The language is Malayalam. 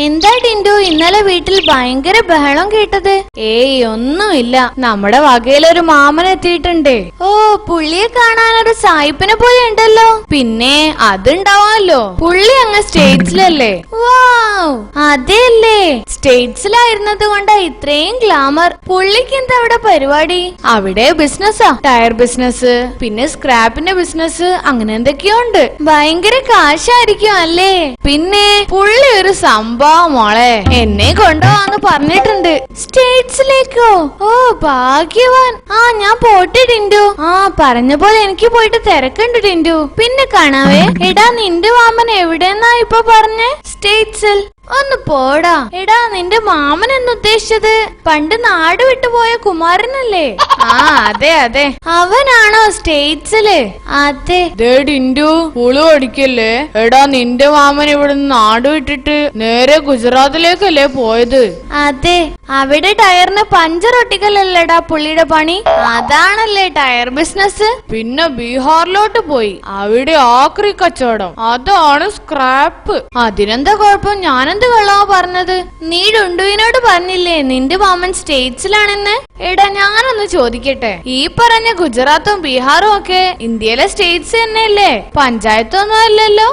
എന്താ ടിൻഡു ഇന്നലെ വീട്ടിൽ ഭയങ്കര ബഹളം കേട്ടത്? ഏയ് ഒന്നുമില്ല, നമ്മുടെ വകയിലൊരു മാമൻ എത്തിയിട്ടുണ്ട്. ഓ, പുള്ളിയെ കാണാൻ ഒരു സായിപ്പിനെ പോലെ ഉണ്ടല്ലോ. പിന്നെ അതുണ്ടാവാമല്ലോ, പുള്ളി അങ്ങ് സ്റ്റേറ്റ്സിലല്ലേ. വാവ്, അതെയല്ലേ, സ്റ്റേറ്റ്സിലായിരുന്നത് കൊണ്ടാ ഇത്രയും ഗ്ലാമർ. പുള്ളിക്ക് എന്താ അവിടെ പരിപാടി? അവിടെ ബിസിനസ്സാ, ടയർ ബിസിനസ്, പിന്നെ സ്ക്രാപ്പിന്റെ ബിസിനസ്, അങ്ങനെ എന്തൊക്കെയോ ഉണ്ട്. ഭയങ്കര കാശായിരിക്കും അല്ലേ? പിന്നെ പുള്ളി ഒരു സംഭവം മോളെ, എന്നെ കൊണ്ടുപോവാന്ന് പറഞ്ഞിട്ടുണ്ട്. സ്റ്റേറ്റ്സിലേക്കോ? ഓ ഭാഗ്യവാൻ. ആ ഞാൻ പോട്ടെ ടിൻഡു. ആ പറഞ്ഞ പോലെ എനിക്ക് പോയിട്ട് തിരക്കുണ്ട് ടിൻഡു. പിന്നെ കാണാവേ. എടാ നിന്റെ മാമൻ എവിടെന്നാ ഇപ്പൊ പറഞ്ഞേ? സ്റ്റേറ്റ്സിൽ. ഒന്ന് പോടാ. എടാ നിന്റെ മാമൻ എന്ന് ഉദ്ദേശിച്ചത് പണ്ട് നാട് വിട്ടുപോയ കുമാരനല്ലേ? ആ അതെ അതെ, അവനാണോ സ്റ്റേറ്റ്സില്? അതെ. ടിൻഡു പുളു അടിക്കല്ലേ. എടാ നിന്റെ മാമൻ ഇവിടുന്ന് നാട് വിട്ടിട്ട് നേരെ ഗുജറാത്തിലേക്കല്ലേ പോയത്? അതെ, അവിടെ ടയറിന് പഞ്ചർ ഒട്ടിക്കലല്ലേടാ പുള്ളിയുടെ പണി. അതാണല്ലേ ടയർ ബിസിനസ്. പിന്നെ ബീഹാറിലോട്ട് പോയി, അവിടെ ആക്രി കച്ചവടം, അതാണ് സ്ക്രാപ്പ്. അതിനെന്താ കുഴപ്പം? ഞാനെന്ത് കള്ളാ പറഞ്ഞത്? നീ ഡുണ്ടുവിനോട് പറഞ്ഞില്ലേ നിന്റെ മാമൻ സ്റ്റേറ്റ്സിലാണെന്ന്? എടാ ഞാനൊന്ന് ചോദിക്കട്ടെ, ഈ പറഞ്ഞ ഗുജറാത്തും ബീഹാറും ഒക്കെ ഇന്ത്യയിലെ സ്റ്റേറ്റ്സ് തന്നെയല്ലേ, പഞ്ചായത്തൊന്നും അല്ലല്ലോ?